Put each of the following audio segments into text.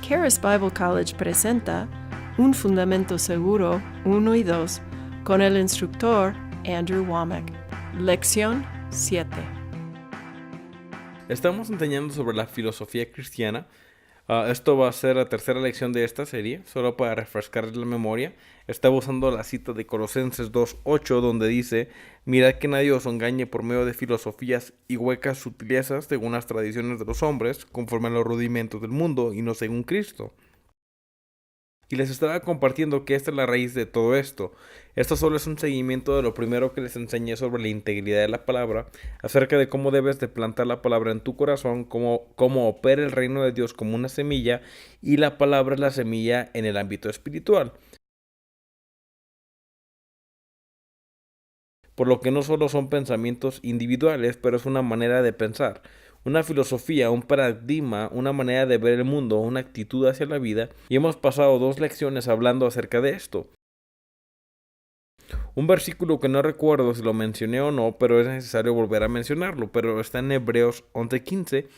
Charis Bible College presenta Un Fundamento Seguro 1 y 2 con el instructor Andrew Wommack. Lección 7. Estamos enseñando sobre la filosofía cristiana. Esto va a ser la tercera lección de esta serie. Solo para refrescar la memoria, estaba usando la cita de Colosenses 2:8, donde dice: mirad que nadie os engañe por medio de filosofías y huecas sutilezas según las tradiciones de los hombres, conforme a los rudimentos del mundo y no según Cristo. Y les estaba compartiendo que esta es la raíz de todo esto. Esto solo es un seguimiento de lo primero que les enseñé sobre la integridad de la palabra, acerca de cómo debes de plantar la palabra en tu corazón, cómo opera el reino de Dios como una semilla, y la palabra es la semilla en el ámbito espiritual. Por lo que no solo son pensamientos individuales, pero es una manera de pensar, una filosofía, un paradigma, una manera de ver el mundo, una actitud hacia la vida, y hemos pasado 2 lecciones hablando acerca de esto. Un versículo que no recuerdo si lo mencioné o no, pero es necesario volver a mencionarlo, pero está en Hebreos 11:15,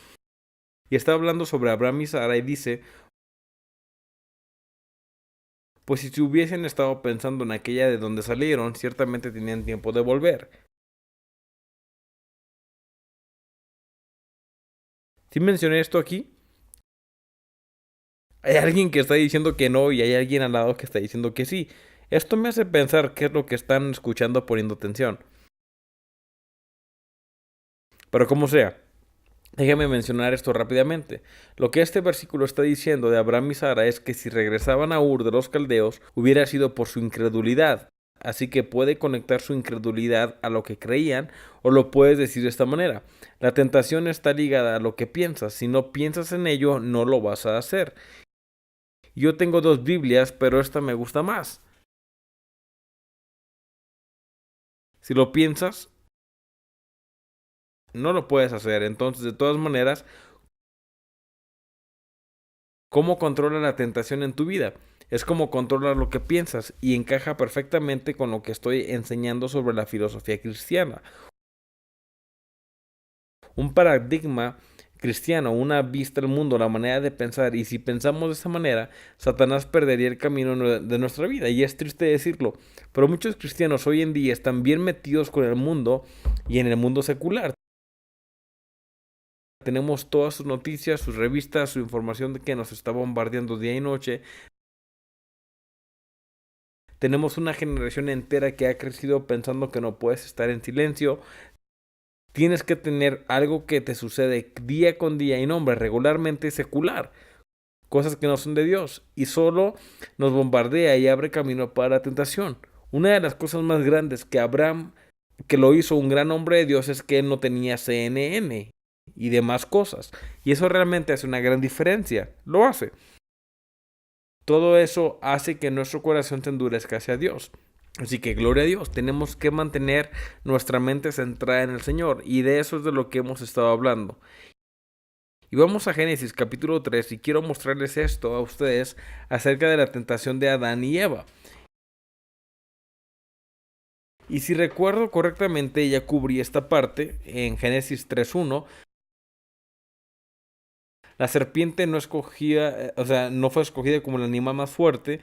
y está hablando sobre Abraham y Sara, y dice: pues si hubiesen estado pensando en aquella de donde salieron, ciertamente tenían tiempo de volver. ¿Sí mencioné esto aquí? Hay alguien que está diciendo que no y hay alguien al lado que está diciendo que sí. Esto me hace pensar qué es lo que están escuchando poniendo atención. Pero como sea, déjame mencionar esto rápidamente. Lo que este versículo está diciendo de Abraham y Sara es que si regresaban a Ur de los Caldeos, hubiera sido por su incredulidad. Así que puede conectar su incredulidad a lo que creían, o lo puedes decir de esta manera: la tentación está ligada a lo que piensas. Si no piensas en ello, no lo vas a hacer. Yo tengo 2 Biblias, pero esta me gusta más. Si lo piensas, no lo puedes hacer. Entonces, de todas maneras, ¿cómo controla la tentación en tu vida? Es como controlar lo que piensas, y encaja perfectamente con lo que estoy enseñando sobre la filosofía cristiana. Un paradigma cristiano, una vista al mundo, la manera de pensar, y si pensamos de esa manera, Satanás perdería el camino de nuestra vida, y es triste decirlo, pero muchos cristianos hoy en día están bien metidos con el mundo y en el mundo secular. Tenemos todas sus noticias, sus revistas, su información de que nos está bombardeando día y noche. Tenemos una generación entera que ha crecido pensando que no puedes estar en silencio. Tienes que tener algo que te sucede día con día y nombre regularmente secular. Cosas que no son de Dios. Y solo nos bombardea y abre camino para la tentación. Una de las cosas más grandes que Abraham, que lo hizo un gran hombre de Dios, es que él no tenía CNN y demás cosas. Y eso realmente hace una gran diferencia. Lo hace. Todo eso hace que nuestro corazón se endurezca hacia Dios. Así que gloria a Dios, tenemos que mantener nuestra mente centrada en el Señor, y de eso es de lo que hemos estado hablando. Y vamos a Génesis capítulo 3, y quiero mostrarles esto a ustedes acerca de la tentación de Adán y Eva. Y si recuerdo correctamente, ya cubrí esta parte en Génesis 3:1. La serpiente no fue escogida como el animal más fuerte,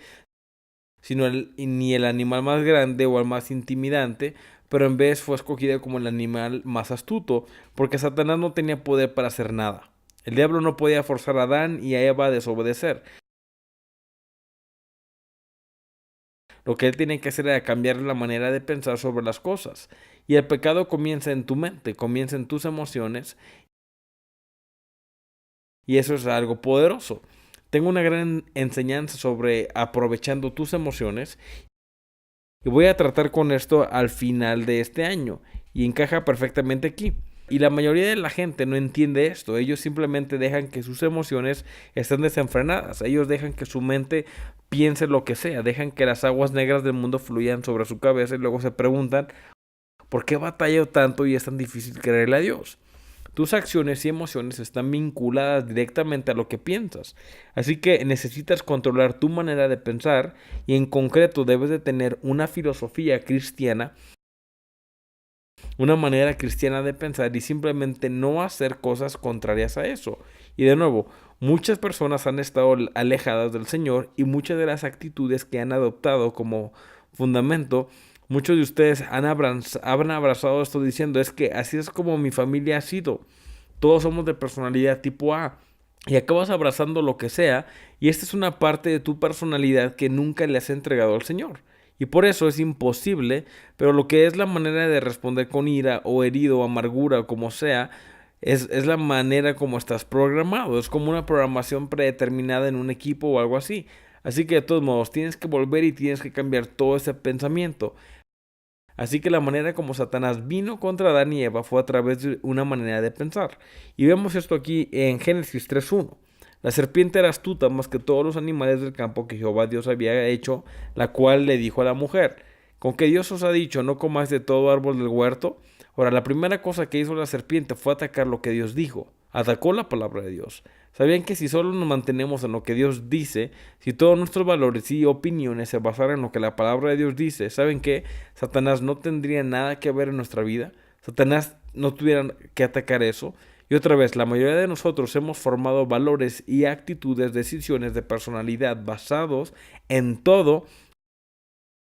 sino ni el animal más grande o el más intimidante, pero en vez fue escogida como el animal más astuto, porque Satanás no tenía poder para hacer nada. El diablo no podía forzar a Adán y a Eva a desobedecer. Lo que él tenía que hacer era cambiar la manera de pensar sobre las cosas. Y el pecado comienza en tu mente, comienza en tus emociones, y eso es algo poderoso. Tengo una gran enseñanza sobre aprovechando tus emociones, y voy a tratar con esto al final de este año, y encaja perfectamente aquí. Y la mayoría de la gente no entiende esto. Ellos simplemente dejan que sus emociones estén desenfrenadas. Ellos dejan que su mente piense lo que sea. Dejan que las aguas negras del mundo fluyan sobre su cabeza, y luego se preguntan: ¿por qué batallo tanto y es tan difícil creerle a Dios? Tus acciones y emociones están vinculadas directamente a lo que piensas. Así que necesitas controlar tu manera de pensar, y en concreto debes de tener una filosofía cristiana una manera cristiana de pensar y simplemente no hacer cosas contrarias a eso. Y de nuevo, muchas personas han estado alejadas del Señor y muchas de las actitudes que han adoptado como fundamento, muchos de ustedes han abrazado esto diciendo, es que así es como mi familia ha sido. Todos somos de personalidad tipo A. Y acabas abrazando lo que sea, y esta es una parte de tu personalidad que nunca le has entregado al Señor. Y por eso es imposible, pero lo que es la manera de responder con ira o herido o amargura o como sea, es la manera como estás programado. Es como una programación predeterminada en un equipo o algo así. Así que de todos modos tienes que volver y tienes que cambiar todo ese pensamiento. Así que la manera como Satanás vino contra Adán y Eva fue a través de una manera de pensar. Y vemos esto aquí en Génesis 3:1. La serpiente era astuta más que todos los animales del campo que Jehová Dios había hecho, la cual le dijo a la mujer, ¿con que Dios os ha dicho, no comáis de todo árbol del huerto? Ahora, la primera cosa que hizo la serpiente fue atacar lo que Dios dijo. Atacó la palabra de Dios. ¿Sabían que si solo nos mantenemos en lo que Dios dice, si todos nuestros valores y opiniones se basaran en lo que la palabra de Dios dice, ¿saben qué? Satanás no tendría nada que ver en nuestra vida. Satanás no tuviera que atacar eso. Y otra vez, la mayoría de nosotros hemos formado valores y actitudes, decisiones de personalidad basados en todo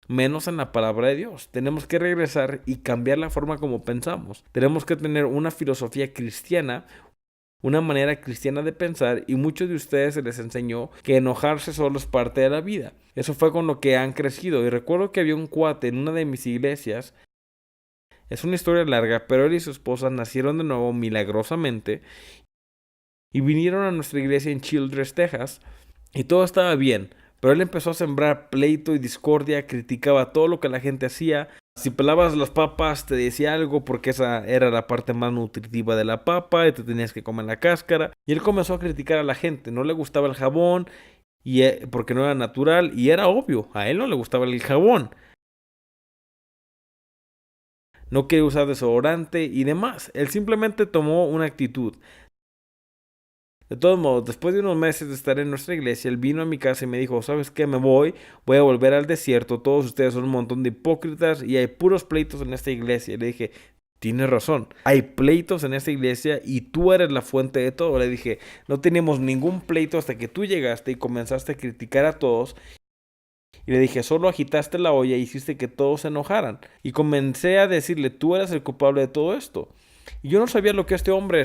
menos en la palabra de Dios. Tenemos que regresar y cambiar la forma como pensamos. Tenemos que tener una filosofía cristiana, una manera cristiana de pensar, y muchos de ustedes se les enseñó que enojarse solo es parte de la vida. Eso fue con lo que han crecido. Y recuerdo que había un cuate en una de mis iglesias. Es una historia larga, pero él y su esposa nacieron de nuevo milagrosamente y vinieron a nuestra iglesia en Childress, Texas, y todo estaba bien. Pero él empezó a sembrar pleito y discordia, criticaba todo lo que la gente hacía. Si pelabas las papas te decía algo porque esa era la parte más nutritiva de la papa y te tenías que comer la cáscara. Y él comenzó a criticar a la gente, no le gustaba el jabón porque no era natural, y era obvio, a él no le gustaba el jabón. No quería usar desodorante y demás. Él simplemente tomó una actitud. De todos modos, después de unos meses de estar en nuestra iglesia, él vino a mi casa y me dijo, ¿sabes qué? Voy a volver al desierto. Todos ustedes son un montón de hipócritas y hay puros pleitos en esta iglesia. Y le dije, tienes razón. Hay pleitos en esta iglesia y tú eres la fuente de todo. Le dije, no tenemos ningún pleito hasta que tú llegaste y comenzaste a criticar a todos. Y le dije, solo agitaste la olla y hiciste que todos se enojaran. Y comencé a decirle, tú eres el culpable de todo esto. Y yo no sabía lo que este hombre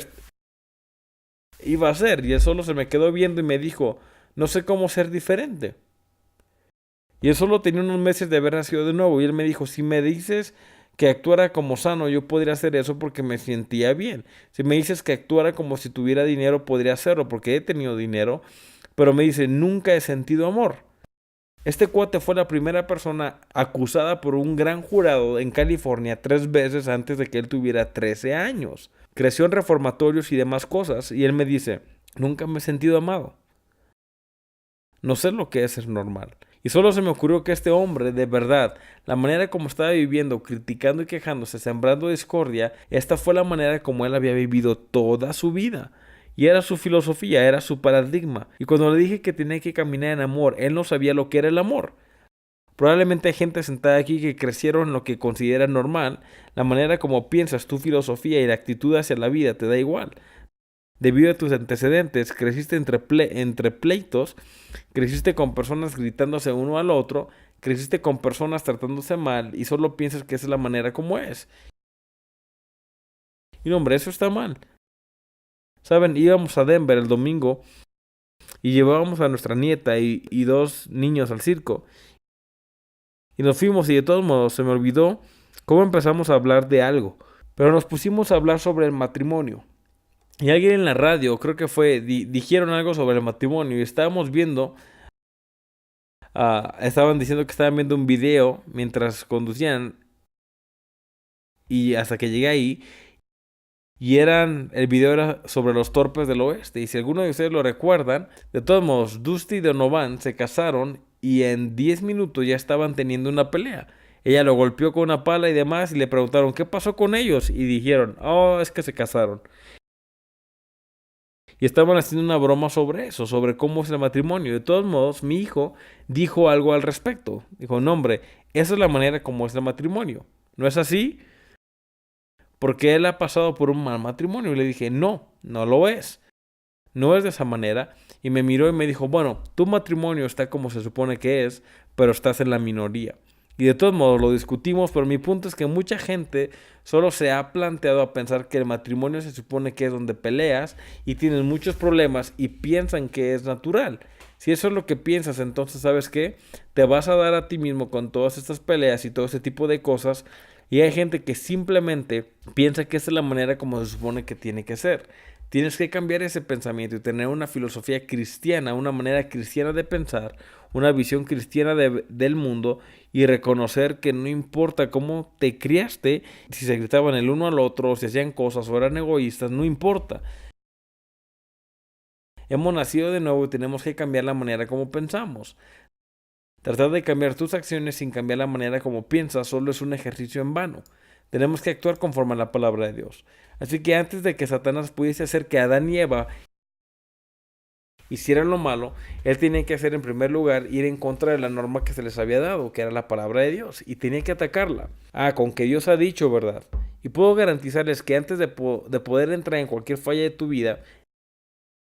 iba a hacer. Y él solo se me quedó viendo y me dijo, no sé cómo ser diferente. Y él solo tenía unos meses de haber nacido de nuevo. Y él me dijo, si me dices que actuara como sano, yo podría hacer eso porque me sentía bien. Si me dices que actuara como si tuviera dinero, podría hacerlo porque he tenido dinero. Pero me dice, nunca he sentido amor. Este cuate fue la primera persona acusada por un gran jurado en California 3 veces antes de que él tuviera 13 años. Creció en reformatorios y demás cosas, y él me dice, nunca me he sentido amado. No sé lo que es ser normal. Y solo se me ocurrió que este hombre, de verdad, la manera como estaba viviendo, criticando y quejándose, sembrando discordia, esta fue la manera como él había vivido toda su vida. Y era su filosofía, era su paradigma. Y cuando le dije que tenía que caminar en amor, él no sabía lo que era el amor. Probablemente hay gente sentada aquí que crecieron en lo que consideran normal. La manera como piensas, tu filosofía y la actitud hacia la vida te da igual. Debido a tus antecedentes, creciste entre pleitos, creciste con personas gritándose uno al otro, creciste con personas tratándose mal y solo piensas que esa es la manera como es. Y no, hombre, eso está mal. Saben, íbamos a Denver el domingo y llevábamos a nuestra nieta y 2 niños al circo. Y nos fuimos y de todos modos se me olvidó cómo empezamos a hablar de algo. Pero nos pusimos a hablar sobre el matrimonio. Y alguien en la radio, creo que fue, dijeron algo sobre el matrimonio y estábamos viendo, estaban diciendo que estaban viendo un video mientras conducían y hasta que llegué ahí. Y el video era sobre los torpes del oeste. Y si alguno de ustedes lo recuerdan, de todos modos, Dusty y Donovan se casaron y en 10 minutos ya estaban teniendo una pelea. Ella lo golpeó con una pala y demás y le preguntaron, ¿qué pasó con ellos? Y dijeron, oh, es que se casaron. Y estaban haciendo una broma sobre eso, sobre cómo es el matrimonio. De todos modos, mi hijo dijo algo al respecto. Dijo, no hombre, esa es la manera como es el matrimonio. ¿No es así? porque él ha pasado por un mal matrimonio. Y le dije, no, no lo es. No es de esa manera. Y me miró y me dijo, bueno, tu matrimonio está como se supone que es, pero estás en la minoría. Y de todos modos lo discutimos, pero mi punto es que mucha gente solo se ha planteado a pensar que el matrimonio se supone que es donde peleas y tienes muchos problemas y piensan que es natural. Si eso es lo que piensas, entonces ¿sabes qué? Te vas a dar a ti mismo con todas estas peleas y todo ese tipo de cosas. Y hay gente que simplemente piensa que esa es la manera como se supone que tiene que ser. Tienes que cambiar ese pensamiento y tener una filosofía cristiana, una manera cristiana de pensar, una visión cristiana del mundo y reconocer que no importa cómo te criaste, si se gritaban el uno al otro, si hacían cosas o eran egoístas, no importa. Hemos nacido de nuevo y tenemos que cambiar la manera como pensamos. Tratar de cambiar tus acciones sin cambiar la manera como piensas solo es un ejercicio en vano. Tenemos que actuar conforme a la palabra de Dios. Así que antes de que Satanás pudiese hacer que Adán y Eva hicieran lo malo, él tenía que hacer en primer lugar ir en contra de la norma que se les había dado, que era la palabra de Dios, y tenía que atacarla. Con que Dios ha dicho, ¿verdad? Y puedo garantizarles que antes de poder entrar en cualquier falla de tu vida,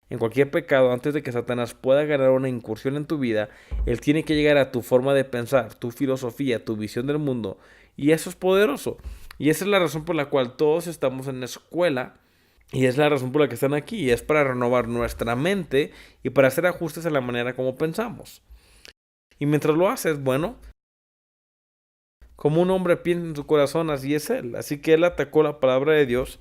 en cualquier pecado, antes de que Satanás pueda ganar una incursión en tu vida, él tiene que llegar a tu forma de pensar, tu filosofía, tu visión del mundo, y eso es poderoso. Y esa es la razón por la cual todos estamos en la escuela, y es la razón por la que están aquí, y es para renovar nuestra mente y para hacer ajustes a la manera como pensamos. Y mientras lo haces, bueno, como un hombre piensa en su corazón, así es él. Así que él atacó la palabra de Dios.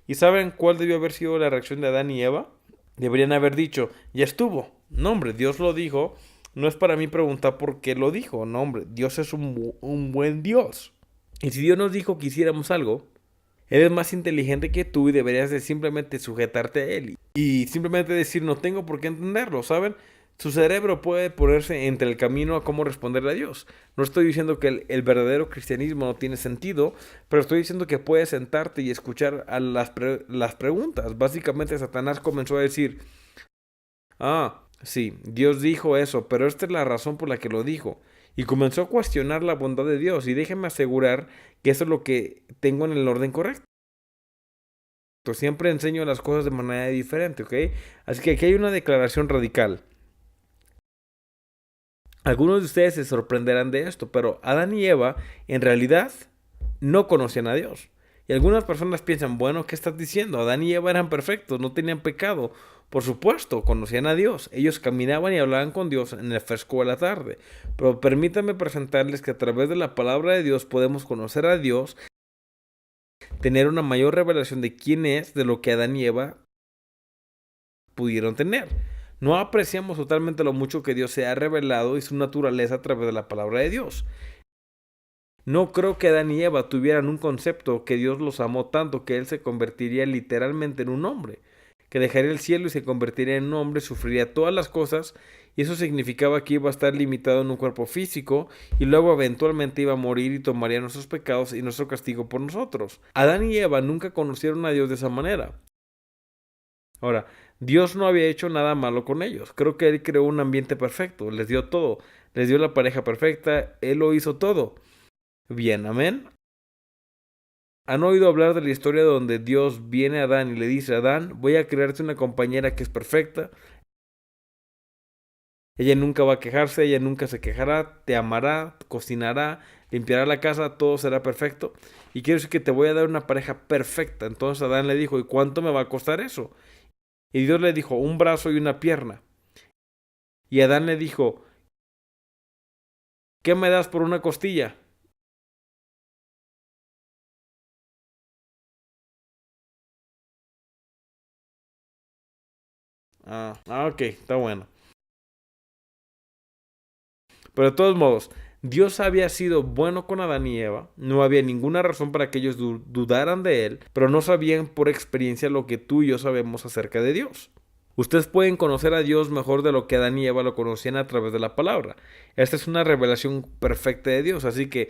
¿Y saben cuál debió haber sido la reacción de Adán y Eva? Deberían haber dicho, ya estuvo. No, hombre, Dios lo dijo. No es para mí preguntar por qué lo dijo. No, hombre, Dios es un buen Dios. Y si Dios nos dijo que hiciéramos algo, Él es más inteligente que tú y deberías de simplemente sujetarte a Él. Y simplemente decir, no tengo por qué entenderlo, ¿saben? Su cerebro puede ponerse entre el camino a cómo responderle a Dios. No estoy diciendo que el verdadero cristianismo no tiene sentido, pero estoy diciendo que puedes sentarte y escuchar a las preguntas. Básicamente Satanás comenzó a decir, sí, Dios dijo eso, pero esta es la razón por la que lo dijo. Y comenzó a cuestionar la bondad de Dios. Y déjenme asegurar que eso es lo que tengo en el orden correcto. Siempre enseño las cosas de manera diferente, ¿ok? Así que aquí hay una declaración radical. Algunos de ustedes se sorprenderán de esto, pero Adán y Eva en realidad no conocían a Dios. Y algunas personas piensan, bueno, ¿qué estás diciendo? Adán y Eva eran perfectos, no tenían pecado. Por supuesto, conocían a Dios. Ellos caminaban y hablaban con Dios en el fresco de la tarde. Pero permítanme presentarles que a través de la palabra de Dios podemos conocer a Dios, tener una mayor revelación de quién es de lo que Adán y Eva pudieron tener. No apreciamos totalmente lo mucho que Dios se ha revelado y su naturaleza a través de la palabra de Dios. No creo que Adán y Eva tuvieran un concepto que Dios los amó tanto que Él se convertiría literalmente en un hombre, que dejaría el cielo y se convertiría en un hombre, sufriría todas las cosas, y eso significaba que iba a estar limitado en un cuerpo físico y luego eventualmente iba a morir y tomaría nuestros pecados y nuestro castigo por nosotros. Adán y Eva nunca conocieron a Dios de esa manera. Ahora, Dios no había hecho nada malo con ellos. Creo que Él creó un ambiente perfecto, les dio todo, les dio la pareja perfecta, Él lo hizo todo. Bien, amén. ¿Han oído hablar de la historia donde Dios viene a Adán y le dice a Adán, voy a crearte una compañera que es perfecta? Ella nunca va a quejarse, ella nunca se quejará, te amará, cocinará, limpiará la casa, todo será perfecto. Y quiero decir que te voy a dar una pareja perfecta. Entonces Adán le dijo, ¿y cuánto me va a costar eso? Y Dios le dijo, un brazo y una pierna. Y Adán le dijo, ¿qué me das por una costilla? Ok, está bueno. Pero de todos modos, Dios había sido bueno con Adán y Eva, no había ninguna razón para que ellos dudaran de Él, pero no sabían por experiencia lo que tú y yo sabemos acerca de Dios. Ustedes pueden conocer a Dios mejor de lo que Adán y Eva lo conocían a través de la palabra. Esta es una revelación perfecta de Dios, así que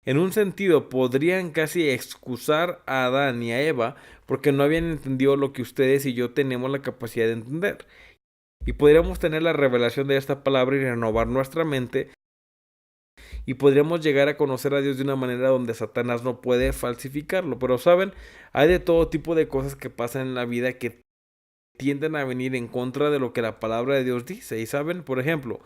en un sentido podrían casi excusar a Adán y a Eva porque no habían entendido lo que ustedes y yo tenemos la capacidad de entender. Y podríamos tener la revelación de esta palabra y renovar nuestra mente y podríamos llegar a conocer a Dios de una manera donde Satanás no puede falsificarlo. Pero saben, hay de todo tipo de cosas que pasan en la vida que tienden a venir en contra de lo que la palabra de Dios dice. Y saben, por ejemplo,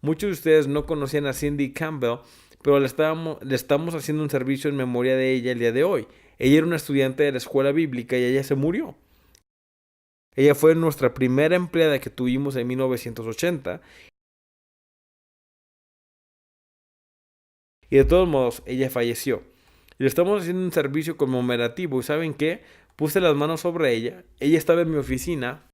muchos de ustedes no conocían a Cindy Campbell, pero le estamos haciendo un servicio en memoria de ella el día de hoy. Ella era una estudiante de la escuela bíblica y ella se murió. Ella fue nuestra primera empleada que tuvimos en 1980. Y de todos modos, ella falleció. Y le estamos haciendo un servicio conmemorativo. ¿Y saben qué? Puse las manos sobre ella. Ella estaba en mi oficina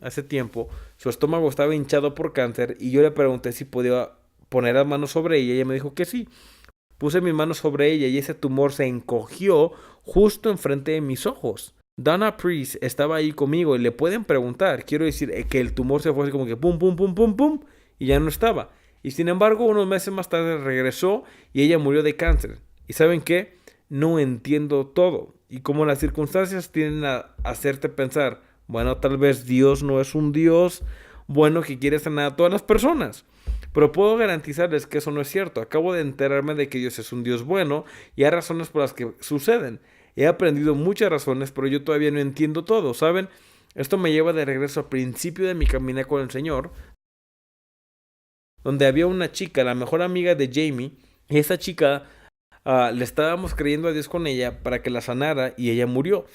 hace tiempo. Su estómago estaba hinchado por cáncer. Y yo le pregunté si podía poner las manos sobre ella. Y ella me dijo que sí. Puse mis manos sobre ella y ese tumor se encogió justo enfrente de mis ojos. Donna Priest estaba ahí conmigo y le pueden preguntar. Quiero decir que el tumor se fue así como que pum, pum, pum, pum, pum. Y ya no estaba. Y sin embargo, unos meses más tarde regresó y ella murió de cáncer. ¿Y saben qué? No entiendo todo. Y como las circunstancias tienden a hacerte pensar, bueno, tal vez Dios no es un Dios bueno que quiere sanar a todas las personas. Pero puedo garantizarles que eso no es cierto. Acabo de enterarme de que Dios es un Dios bueno y hay razones por las que suceden. He aprendido muchas razones, pero yo todavía no entiendo todo, ¿saben? Esto me lleva de regreso al principio de mi caminar con el Señor, donde había una chica, la mejor amiga de Jamie, y esa chica le estábamos creyendo a Dios con ella para que la sanara y ella murió.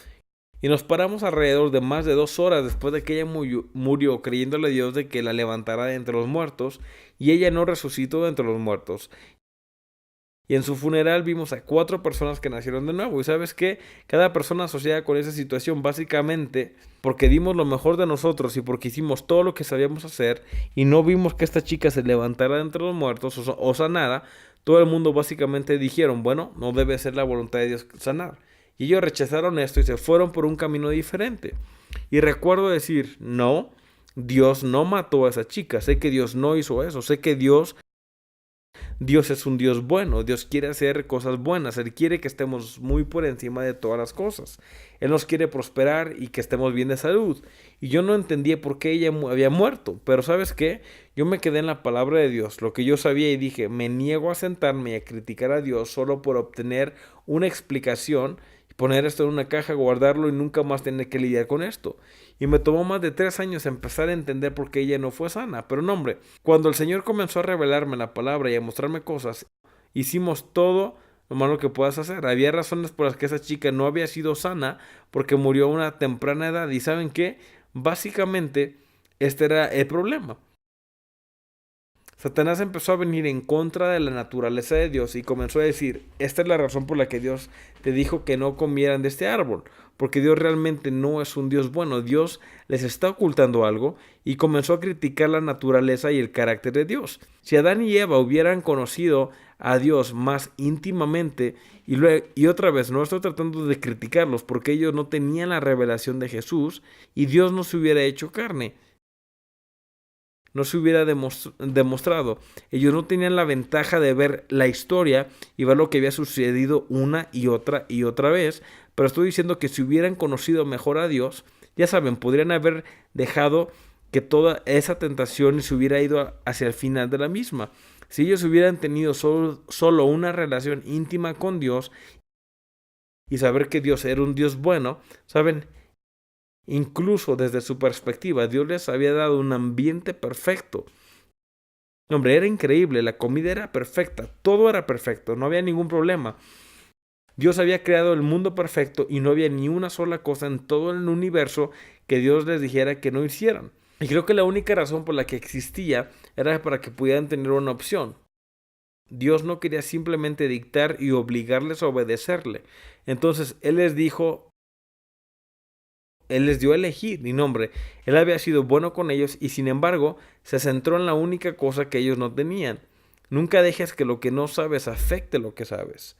Y nos paramos alrededor de más de 2 horas después de que ella murió creyéndole a Dios de que la levantara de entre los muertos, y ella no resucitó de entre los muertos. Y en su funeral vimos a 4 personas que nacieron de nuevo. Y ¿sabes qué? Cada persona asociada con esa situación, básicamente, porque dimos lo mejor de nosotros y porque hicimos todo lo que sabíamos hacer y no vimos que esta chica se levantara de entre los muertos o sanara, todo el mundo básicamente dijeron, bueno, no debe ser la voluntad de Dios sanar. Y ellos rechazaron esto y se fueron por un camino diferente. Y recuerdo decir, no, Dios no mató a esa chica. Sé que Dios no hizo eso. Sé que Dios es un Dios bueno. Dios quiere hacer cosas buenas. Él quiere que estemos muy por encima de todas las cosas. Él nos quiere prosperar y que estemos bien de salud. Y yo no entendía por qué ella había muerto. Pero ¿sabes qué? Yo me quedé en la palabra de Dios, lo que yo sabía, y dije, me niego a sentarme y a criticar a Dios solo por obtener una explicación, poner esto en una caja, guardarlo y nunca más tener que lidiar con esto. Y me tomó más de 3 años empezar a entender por qué ella no fue sana. Pero no, hombre, cuando el Señor comenzó a revelarme la palabra y a mostrarme cosas, hicimos todo lo malo que puedas hacer. Había razones por las que esa chica no había sido sana porque murió a una temprana edad. ¿Y saben qué? Básicamente, este era el problema. Satanás empezó a venir en contra de la naturaleza de Dios y comenzó a decir, esta es la razón por la que Dios te dijo que no comieran de este árbol, porque Dios realmente no es un Dios bueno. Dios les está ocultando algo, y comenzó a criticar la naturaleza y el carácter de Dios. Si Adán y Eva hubieran conocido a Dios más íntimamente, y otra vez no estoy tratando de criticarlos porque ellos no tenían la revelación de Jesús y Dios no se hubiera hecho carne, no se hubiera demostrado. Ellos no tenían la ventaja de ver la historia y ver lo que había sucedido una y otra vez. Pero estoy diciendo que si hubieran conocido mejor a Dios, ya saben, podrían haber dejado que toda esa tentación se hubiera ido hacia el final de la misma. Si ellos hubieran tenido solo una relación íntima con Dios y saber que Dios era un Dios bueno, saben, incluso desde su perspectiva, Dios les había dado un ambiente perfecto. Hombre, era increíble, la comida era perfecta, todo era perfecto, no había ningún problema. Dios había creado el mundo perfecto y no había ni una sola cosa en todo el universo que Dios les dijera que no hicieran. Y creo que la única razón por la que existía era para que pudieran tener una opción. Dios no quería simplemente dictar y obligarles a obedecerle. Entonces Él les dio a elegir, y no, hombre, Él había sido bueno con ellos y sin embargo se centró en la única cosa que ellos no tenían. Nunca dejes que lo que no sabes afecte lo que sabes.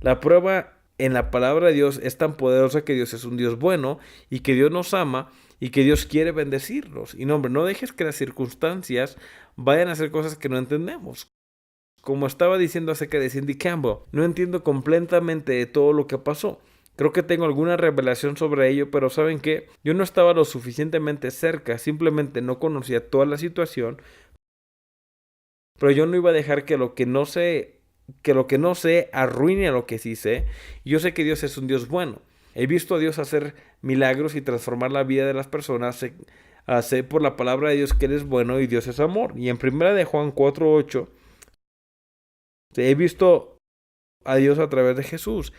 La prueba en la palabra de Dios es tan poderosa que Dios es un Dios bueno y que Dios nos ama y que Dios quiere bendecirnos. Y no, hombre, no dejes que las circunstancias vayan a hacer cosas que no entendemos. Como estaba diciendo acerca de Cindy Campbell, no entiendo completamente de todo lo que pasó. Creo que tengo alguna revelación sobre ello, pero ¿saben qué? Yo no estaba lo suficientemente cerca, simplemente no conocía toda la situación, pero yo no iba a dejar que lo que no sé arruine a lo que sí sé. Yo sé que Dios es un Dios bueno. He visto a Dios hacer milagros y transformar la vida de las personas. Sé por la palabra de Dios que Él es bueno y Dios es amor. Y en primera de Juan 4:8 he visto a Dios a través de Jesús.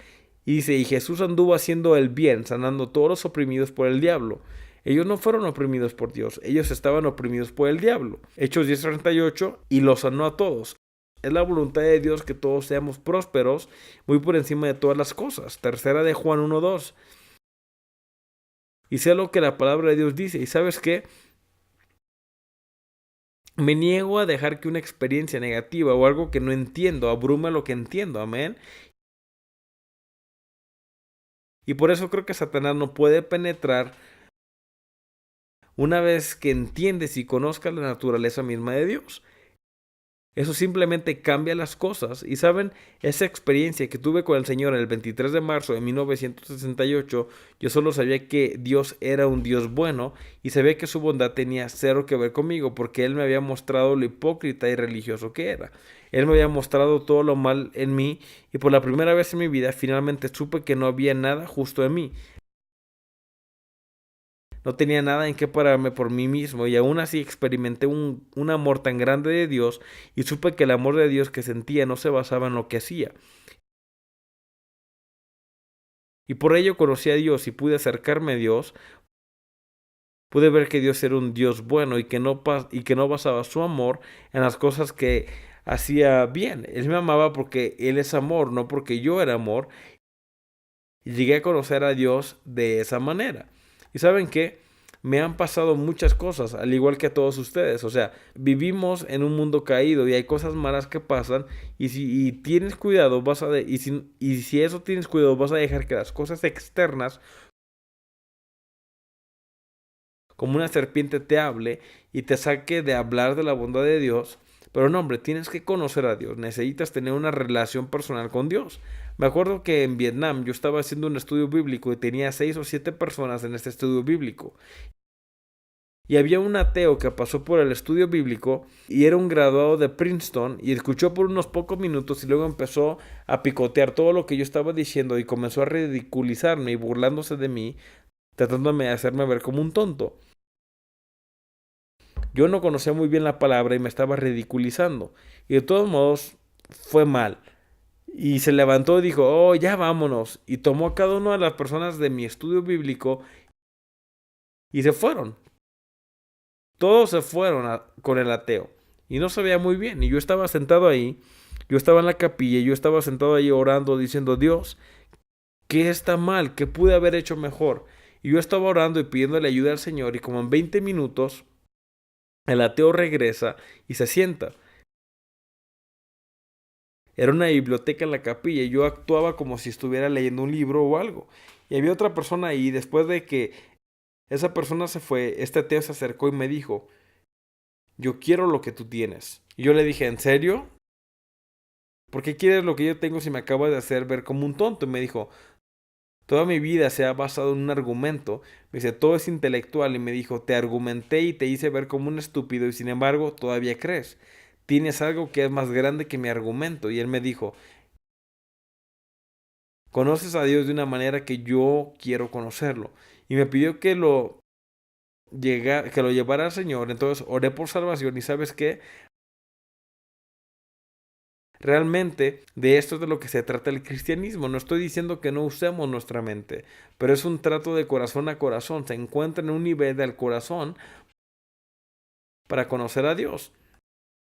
Y dice, y Jesús anduvo haciendo el bien, sanando todos los oprimidos por el diablo. Ellos no fueron oprimidos por Dios, ellos estaban oprimidos por el diablo. Hechos 10:38, y los sanó a todos. Es la voluntad de Dios que todos seamos prósperos, muy por encima de todas las cosas. Tercera de Juan 1:2. Y sé lo que la palabra de Dios dice. ¿Y sabes qué? Me niego a dejar que una experiencia negativa o algo que no entiendo abrume lo que entiendo. Amén. Y por eso creo que Satanás no puede penetrar una vez que entiendes y conozcas la naturaleza misma de Dios. Eso simplemente cambia las cosas. Y saben, esa experiencia que tuve con el Señor el 23 de marzo de 1968, yo solo sabía que Dios era un Dios bueno y sabía que su bondad tenía cero que ver conmigo porque Él me había mostrado lo hipócrita y religioso que era. Él me había mostrado todo lo mal en mí y por la primera vez en mi vida finalmente supe que no había nada justo en mí. No tenía nada en qué pararme por mí mismo y aún así experimenté un amor tan grande de Dios y supe que el amor de Dios que sentía no se basaba en lo que hacía. Y por ello conocí a Dios y pude acercarme a Dios. Pude ver que Dios era un Dios bueno y que no basaba su amor en las cosas que hacía bien. Él me amaba porque Él es amor, no porque yo era amor. Y llegué a conocer a Dios de esa manera. ¿Y saben qué? Me han pasado muchas cosas, al igual que a todos ustedes. O sea, vivimos en un mundo caído y hay cosas malas que pasan. Y si tienes cuidado, y si eso tienes cuidado, vas a dejar que las cosas externas, como una serpiente, te hable y te saque de hablar de la bondad de Dios. Pero no, hombre, tienes que conocer a Dios. Necesitas tener una relación personal con Dios. Me acuerdo que en Vietnam yo estaba haciendo un estudio bíblico y tenía 6 o 7 personas en este estudio bíblico. Y había un ateo que pasó por el estudio bíblico y era un graduado de Princeton y escuchó por unos pocos minutos y luego empezó a picotear todo lo que yo estaba diciendo y comenzó a ridiculizarme y burlándose de mí, tratándome de hacerme ver como un tonto. Yo no conocía muy bien la palabra y me estaba ridiculizando. Y de todos modos fue mal. Y se levantó y dijo, oh, ya vámonos. Y tomó a cada una de las personas de mi estudio bíblico y se fueron. Todos se fueron con el ateo. Y no sabía muy bien. Y yo estaba sentado ahí. Yo estaba en la capilla. Yo estaba sentado ahí orando, diciendo, Dios, ¿qué está mal? ¿Qué pude haber hecho mejor? Y yo estaba orando y pidiéndole ayuda al Señor. Y como en 20 minutos, el ateo regresa y se sienta. Era una biblioteca en la capilla y yo actuaba como si estuviera leyendo un libro o algo. Y había otra persona ahí. Después de que esa persona se fue, este ateo se acercó y me dijo, yo quiero lo que tú tienes. Y yo le dije, ¿en serio? ¿Por qué quieres lo que yo tengo si me acabas de hacer ver como un tonto? Y me dijo, toda mi vida se ha basado en un argumento. Me dice, todo es intelectual. Y me dijo, te argumenté y te hice ver como un estúpido y sin embargo todavía crees. Tienes algo que es más grande que mi argumento. Y él me dijo, conoces a Dios de una manera que yo quiero conocerlo. Y me pidió que que lo llevara al Señor. Entonces oré por salvación. ¿Y sabes qué? Realmente de esto es de lo que se trata el cristianismo. No estoy diciendo que no usemos nuestra mente, pero es un trato de corazón a corazón. Se encuentra en un nivel del corazón para conocer a Dios.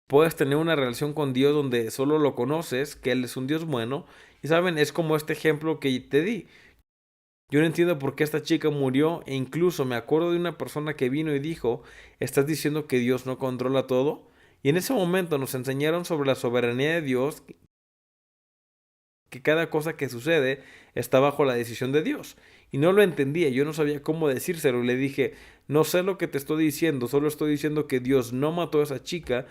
Puedes tener una relación con Dios donde solo lo conoces, que Él es un Dios bueno. Y saben, es como este ejemplo que te di. Yo no entiendo por qué esta chica murió e incluso me acuerdo de una persona que vino y dijo, ¿estás diciendo que Dios no controla todo? Y en ese momento nos enseñaron sobre la soberanía de Dios, que cada cosa que sucede está bajo la decisión de Dios. Y no lo entendía, yo no sabía cómo decírselo. Le dije, no sé lo que te estoy diciendo, solo estoy diciendo que Dios no mató a esa chica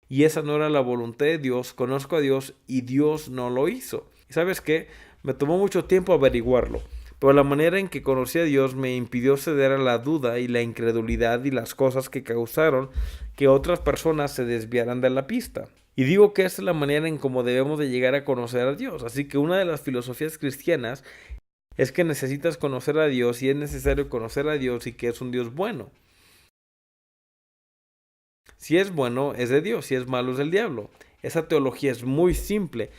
y esa no era la voluntad de Dios. Conozco a Dios y Dios no lo hizo. ¿Y sabes qué? Me tomó mucho tiempo averiguarlo, pero la manera en que conocí a Dios me impidió ceder a la duda y la incredulidad y las cosas que causaron que otras personas se desviaran de la pista. Y digo que esta es la manera en cómo debemos de llegar a conocer a Dios. Así que una de las filosofías cristianas es que necesitas conocer a Dios y es necesario conocer a Dios y que es un Dios bueno. Si es bueno, es de Dios, si es malo, es del diablo. Esa teología es muy simple,